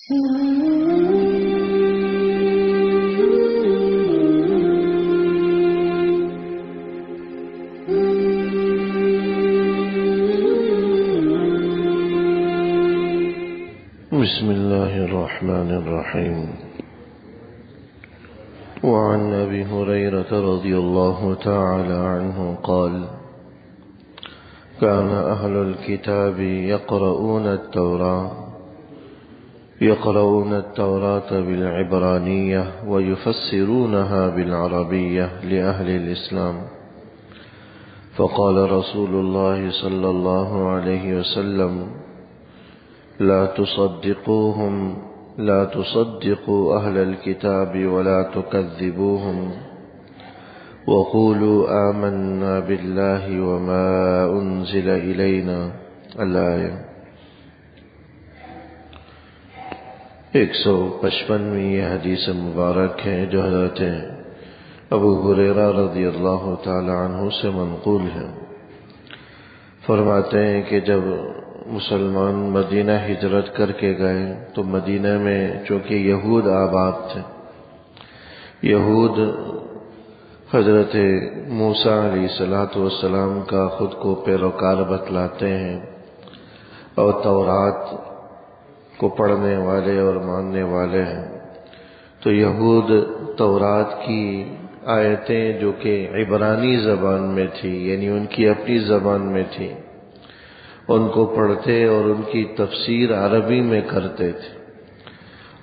بسم الله الرحمن الرحيم. وعن أبي هريرة رضي الله تعالى عنه قال: كان أهل الكتاب يقرؤون التوراة بالعبرانية ويفسرونها بالعربية لأهل الإسلام، فقال رسول الله صلى الله عليه وسلم: لا تصدقوا أهل الكتاب ولا تكذبوهم، وقولوا آمنا بالله وما أنزل إلينا. الآية 155 یہ حدیث مبارک ہے جو حضرت ابو ہریرہ رضی اللہ تعالی عنہ سے منقول ہے۔ فرماتے ہیں کہ جب مسلمان مدینہ ہجرت کر کے گئے تو مدینہ میں چونکہ یہود آباد تھے، یہود حضرت موسیٰ علیہ السلام کا خود کو پیروکار بتلاتے ہیں اور تورات کو پڑھنے والے اور ماننے والے ہیں، تو یہود تورات کی آیتیں جو کہ عبرانی زبان میں تھی، یعنی ان کی اپنی زبان میں تھی، ان کو پڑھتے اور ان کی تفسیر عربی میں کرتے تھے،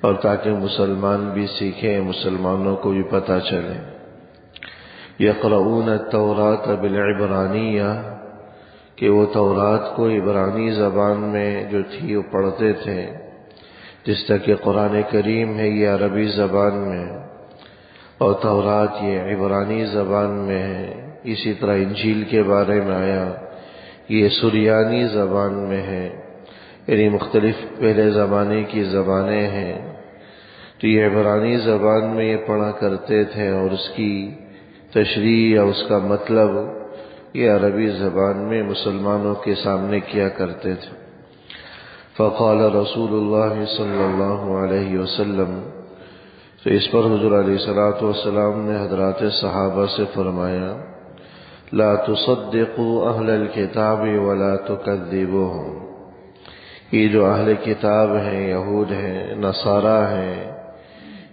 اور تاکہ مسلمان بھی سیکھیں، مسلمانوں کو بھی پتہ چلے۔ یقرؤون التوراۃ بالعبرانیہ، کہ وہ تورات کو عبرانی زبان میں جو تھی وہ پڑھتے تھے، جس طرح کہ قرآن کریم ہے یہ عربی زبان میں اور تورات یہ عبرانی زبان میں ہے۔ اسی طرح انجیل کے بارے میں آیا، یہ سریانی زبان میں ہے، یعنی مختلف پہلے زمانے کی زبانیں ہیں، تو یہ عبرانی زبان میں یہ پڑھا کرتے تھے، اور اس کی تشریح یا اس کا مطلب یہ عربی زبان میں مسلمانوں کے سامنے کیا کرتے تھے۔ فقال رسول اللہ صلی اللہ علیہ وسلم، تو اس پر حضور علیہ السلام نے حضرات صحابہ سے فرمایا: لا تصدقوا اہل الکتاب ولا تکذبوہم، یہ جو اہل کتاب ہیں، یہود ہیں، نصارہ ہیں،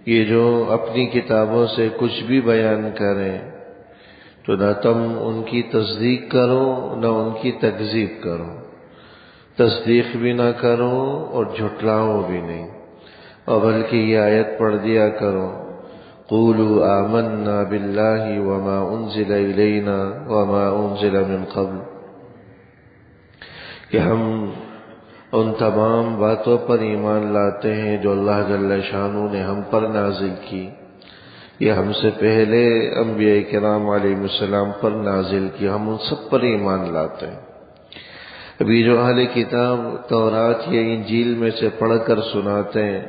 یہ جو اپنی کتابوں سے کچھ بھی بیان کریں تو نہ تم ان کی تصدیق کرو نہ ان کی تکذیب کرو، تصدیق بھی نہ کرو اور جھٹلاؤ بھی نہیں، اور بلکہ یہ آیت پڑھ دیا کرو: قولوا آمنا باللہ وما انزل الینا وما انزل من قبل، کہ ہم ان تمام باتوں پر ایمان لاتے ہیں جو اللہ جل شانہ نے ہم پر نازل کی، یہ ہم سے پہلے انبیاء کرام علیہ السلام پر نازل کی، ہم ان سب پر ایمان لاتے ہیں۔ ابھی جو اہل کتاب تورات یا انجیل میں سے پڑھ کر سناتے ہیں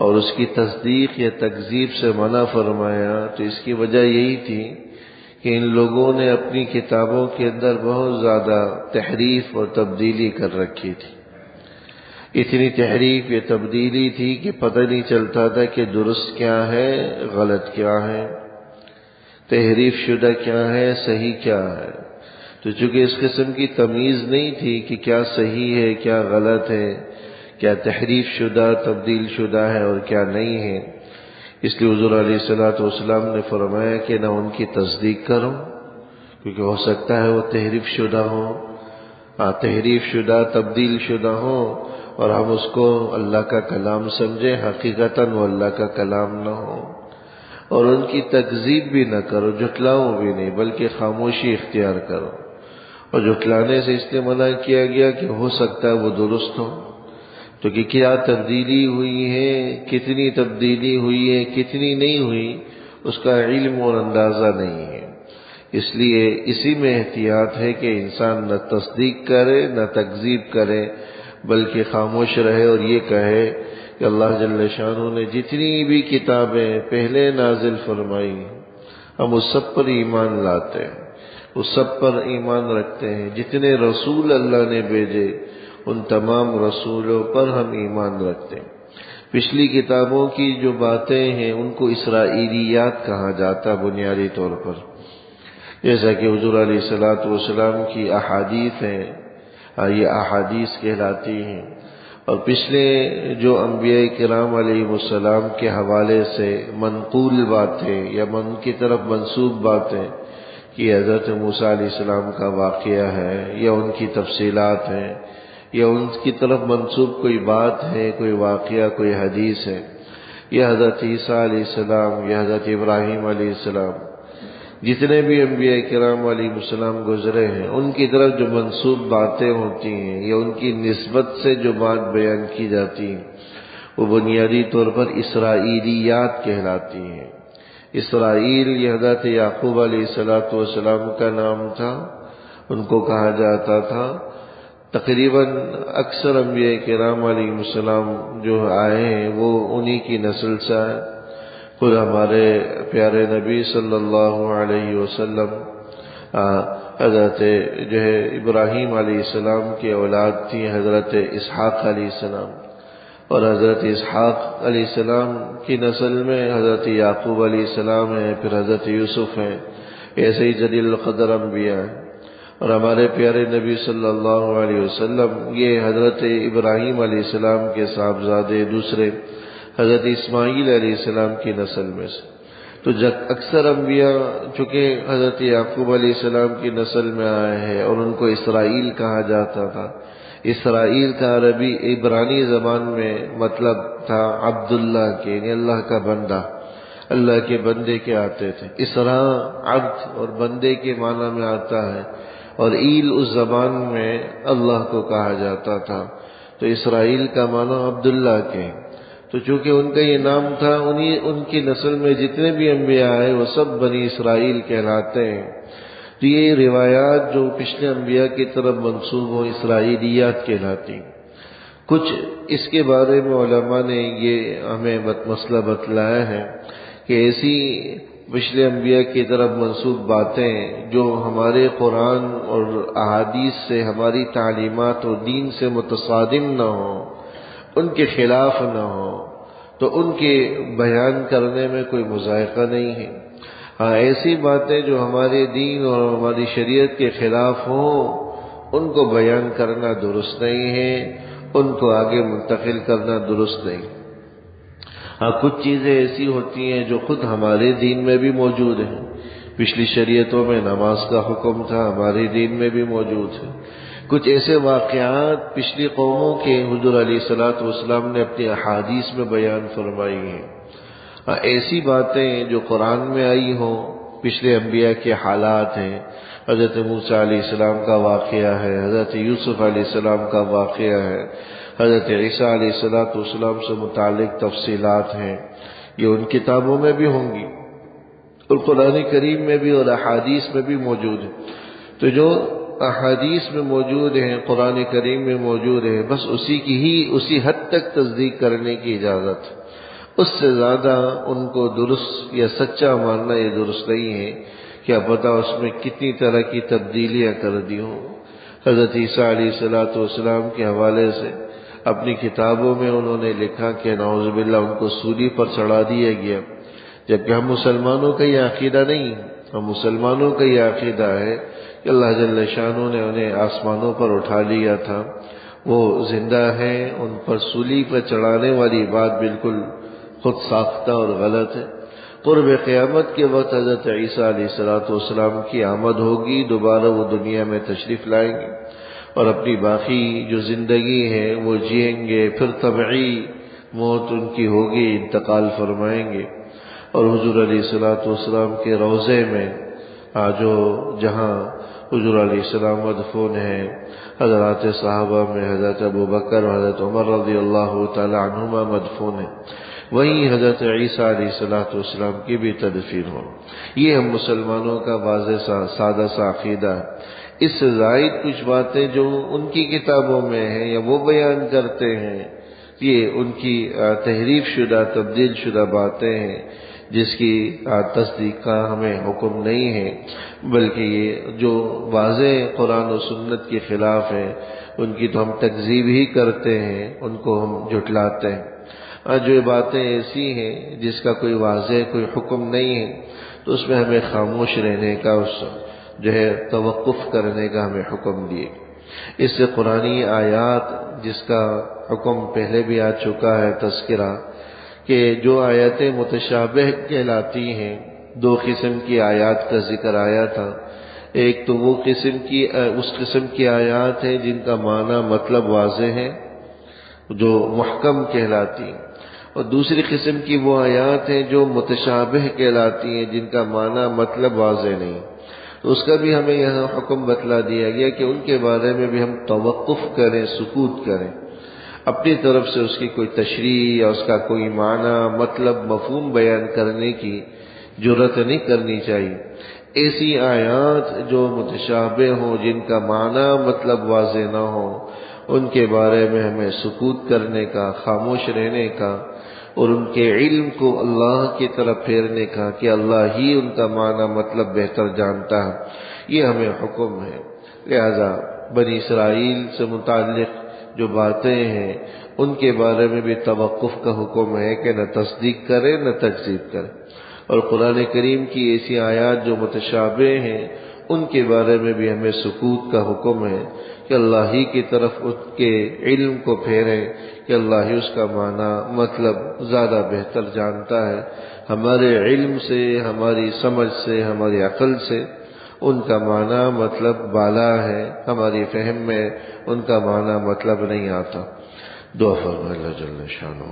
اور اس کی تصدیق یا تکذیب سے منع فرمایا، تو اس کی وجہ یہی تھی کہ ان لوگوں نے اپنی کتابوں کے اندر بہت زیادہ تحریف اور تبدیلی کر رکھی تھی۔ اتنی تحریف یا تبدیلی تھی کہ پتہ نہیں چلتا تھا کہ درست کیا ہے، غلط کیا ہے، تحریف شدہ کیا ہے، صحیح کیا ہے۔ تو چونکہ اس قسم کی تمیز نہیں تھی کہ کیا صحیح ہے، کیا غلط ہے، کیا تحریف شدہ، تبدیل شدہ ہے اور کیا نہیں ہے، اس لیے حضور علیہ السلام نے فرمایا کہ نہ ان کی تصدیق کرو، کیونکہ ہو سکتا ہے وہ تحریف شدہ ہو، تحریف شدہ، تبدیل شدہ ہو، اور ہم اس کو اللہ کا کلام سمجھیں، حقیقتاً وہ اللہ کا کلام نہ ہو۔ اور ان کی تکذیب بھی نہ کرو، جھٹلاؤ بھی نہیں، بلکہ خاموشی اختیار کرو۔ اور جھٹلانے سے اس لیے منع کیا گیا کہ ہو سکتا ہے وہ درست ہو، تو کہ کیا تبدیلی ہوئی ہے، کتنی تبدیلی ہوئی ہے، کتنی نہیں ہوئی، اس کا علم اور اندازہ نہیں ہے۔ اس لیے اسی میں احتیاط ہے کہ انسان نہ تصدیق کرے نہ تکذیب کرے، بلکہ خاموش رہے اور یہ کہے کہ اللہ جل شانہ نے جتنی بھی کتابیں پہلے نازل فرمائی ہم اس سب پر ایمان لاتے ہیں، اس سب پر ایمان رکھتے ہیں، جتنے رسول اللہ نے بھیجے ان تمام رسولوں پر ہم ایمان رکھتے ہیں۔ پچھلی کتابوں کی جو باتیں ہیں ان کو اسرائیلیات کہا جاتا بنیادی طور پر، جیسا کہ حضور علیہ الصلوۃ والسلام کی احادیث ہیں، یہ احادیث کہلاتی ہیں، اور پچھلے جو انبیاء کرام علیہ السلام کے حوالے سے منقول باتیں یا ان کی طرف منسوب باتیں کہ حضرت موسیٰ علیہ السلام کا واقعہ ہے یا ان کی تفصیلات ہیں یا ان کی طرف منسوب کوئی بات ہے، کوئی واقعہ، کوئی حدیث ہے، یا حضرت عیسیٰ علیہ السلام یا حضرت ابراہیم علیہ السلام، جتنے بھی انبیاء کرام علیہ السلام گزرے ہیں ان کی طرف جو منسوب باتیں ہوتی ہیں یا ان کی نسبت سے جو بات بیان کی جاتی ہیں وہ بنیادی طور پر اسرائیلیات کہلاتی ہیں۔ اسرائیل یہ حضرت یعقوب علیہ السلام کا نام تھا، ان کو کہا جاتا تھا۔ تقریباً اکثر انبیاء کرام علیہ السلام جو آئے ہیں وہ انہی کی نسل سے آئے۔ خود ہمارے پیارے نبی صلی اللہ علیہ وسلم حضرت جو ہے ابراہیم علیہ السلام کی اولاد تھی حضرت اسحاق علیہ السلام، اور حضرت اسحاق علیہ السلام کی نسل میں حضرت یعقوب علیہ السلام ہیں، پھر حضرت یوسف ہیں، ایسے ہی جلیل القدر انبیاء ہیں۔ اور ہمارے پیارے نبی صلی اللہ علیہ وسلم یہ حضرت ابراہیم علیہ السلام کے صاحبزادے دوسرے حضرت اسماعیل علیہ السلام کی نسل میں سے۔ تو اکثر انبیاء چونکہ حضرت یعقوب علیہ السلام کی نسل میں آئے ہیں اور ان کو اسرائیل کہا جاتا تھا۔ اسرائیل کا عربی عبرانی زبان میں مطلب تھا عبداللہ کے، یعنی اللہ کا بندہ، اللہ کے بندے کے آتے تھے۔ اسرا عبد اور بندے کے معنی میں آتا ہے، اور ایل اس زبان میں اللہ کو کہا جاتا تھا، تو اسرائیل کا معنی عبداللہ کے۔ تو چونکہ ان کا یہ نام تھا، ان کی نسل میں جتنے بھی انبیاء آئے وہ سب بنی اسرائیل کہلاتے ہیں۔ تو یہ روایات جو پچھلے انبیاء کی طرف منسوب ہو اسرائیلیات کہلاتی۔ کچھ اس کے بارے میں علماء نے یہ ہمیں مسئلہ بتلایا ہے کہ ایسی پچھلے انبیاء کی طرف منسوب باتیں جو ہمارے قرآن اور احادیث سے، ہماری تعلیمات و دین سے متصادم نہ ہوں، ان کے خلاف نہ ہو، تو ان کے بیان کرنے میں کوئی مذائقہ نہیں ہے۔ ہاں ایسی باتیں جو ہمارے دین اور ہماری شریعت کے خلاف ہوں ان کو بیان کرنا درست نہیں ہے، ان کو آگے منتقل کرنا درست نہیں۔ ہاں کچھ چیزیں ایسی ہوتی ہیں جو خود ہمارے دین میں بھی موجود ہیں، پچھلی شریعتوں میں نماز کا حکم تھا، ہمارے دین میں بھی موجود ہے۔ کچھ ایسے واقعات پچھلی قوموں کے حضور علیہ الصلوۃ والسلام نے اپنی احادیث میں بیان فرمائی ہیں۔ ایسی باتیں جو قرآن میں آئی ہوں، پچھلے انبیاء کے حالات ہیں، حضرت موسیٰ علیہ السلام کا واقعہ ہے، حضرت یوسف علیہ السلام کا واقعہ ہے، حضرت عیسیٰ علیہ السلام سے متعلق تفصیلات ہیں، یہ ان کتابوں میں بھی ہوں گی اور قرآن کریم میں بھی اور احادیث میں بھی موجود ہے۔ تو جو احادیث میں موجود ہیں، قرآن کریم میں موجود ہے، بس اسی حد تک تصدیق کرنے کی اجازت ہے، اس سے زیادہ ان کو درست یا سچا ماننا یہ درست نہیں ہے۔ کیا پتہ اس میں کتنی طرح کی تبدیلیاں کر دی ہوں۔ حضرت عیسیٰ علیہ السلام کے حوالے سے اپنی کتابوں میں انہوں نے لکھا کہ نعوذ باللہ ان کو سولی پر چڑھا دیا گیا، جبکہ ہم مسلمانوں کا یہ عقیدہ نہیں ہے۔ ہم مسلمانوں کا یہ عقیدہ ہے کہ اللہ جل شانہ نے انہیں آسمانوں پر اٹھا لیا تھا، وہ زندہ ہیں، ان پر سولی پر چڑھانے والی بات بالکل خود ساختہ اور غلط ہے۔ قرب قیامت کے وقت حضرت عیسیٰ علیہ السلام کی آمد ہوگی، دوبارہ وہ دنیا میں تشریف لائیں گے اور اپنی باقی جو زندگی ہے وہ جئیں گے، پھر طبعی موت ان کی ہوگی، انتقال فرمائیں گے، اور حضور علیہ السلام کے روضے میں جہاں حضور علیہ السلام مدفون ہیں، حضرات صحابہ میں حضرت ابوبکر اور حضرت عمر رضی اللہ تعالی عنہما مدفون ہیں، وہیں حضرت عیسیٰ علیہ السلام کی بھی تدفین ہو۔ یہ ہم مسلمانوں کا واضح سادہ سا عقیدہ ہے۔ اس سے زائد کچھ باتیں جو ان کی کتابوں میں ہیں یا وہ بیان کرتے ہیں، یہ ان کی تحریف شدہ، تبدیل شدہ باتیں ہیں، جس کی تصدیق کا ہمیں حکم نہیں ہے، بلکہ یہ جو واضح قرآن و سنت کے خلاف ہیں ان کی تو ہم تکذیب ہی کرتے ہیں، ان کو ہم جھٹلاتے ہیں۔ جو باتیں ایسی ہیں جس کا کوئی واضح کوئی حکم نہیں ہے تو اس میں ہمیں خاموش رہنے کا، اس جو ہے توقف کرنے کا ہمیں حکم دیے۔ اس سے قرآنی آیات جس کا حکم پہلے بھی آ چکا ہے تذکرہ، کہ جو آیتیں متشابہ کہلاتی ہیں، دو قسم کی آیات کا ذکر آیا تھا۔ ایک تو وہ اس قسم کی آیات ہیں جن کا معنی مطلب واضح ہے جو محکم کہلاتی ہیں، اور دوسری قسم کی وہ آیات ہیں جو متشابہ کہلاتی ہیں جن کا معنی مطلب واضح نہیں۔ تو اس کا بھی ہمیں یہاں حکم بتلا دیا گیا کہ ان کے بارے میں بھی ہم توقف کریں، سکوت کریں، اپنی طرف سے اس کی کوئی تشریح یا اس کا کوئی معنی مطلب مفہوم بیان کرنے کی جرات نہیں کرنی چاہیے۔ ایسی آیات جو متشابہ ہوں، جن کا معنی مطلب واضح نہ ہو، ان کے بارے میں ہمیں سکوت کرنے کا، خاموش رہنے کا، اور ان کے علم کو اللہ کی طرف پھیرنے کا کہ اللہ ہی ان کا معنی مطلب بہتر جانتا ہے، یہ ہمیں حکم ہے۔ لہذا بنی اسرائیل سے متعلق جو باتیں ہیں ان کے بارے میں بھی توقف کا حکم ہے کہ نہ تصدیق کرے نہ تکذیب کرے، اور قرآن کریم کی ایسی آیات جو متشابہ ہیں ان کے بارے میں بھی ہمیں سکوت کا حکم ہے کہ اللہ ہی کی طرف اس کے علم کو پھیرے کہ اللہ ہی اس کا معنی مطلب زیادہ بہتر جانتا ہے۔ ہمارے علم سے، ہماری سمجھ سے، ہماری عقل سے ان کا معنی مطلب بالا ہے، ہماری فہم میں ان کا معنی مطلب نہیں آتا۔ دعا فرمائے اللہ جل شانہ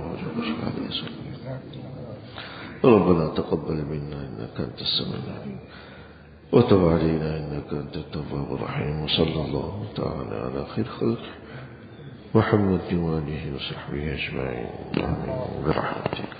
ربنا تقبل منا انك انت السميع العليم وتب علينا انك انت التواب الرحيم، وصلى الله تعالى على خير خلقه محمد وآله وصحبه اجمعين، آمين برحمتك.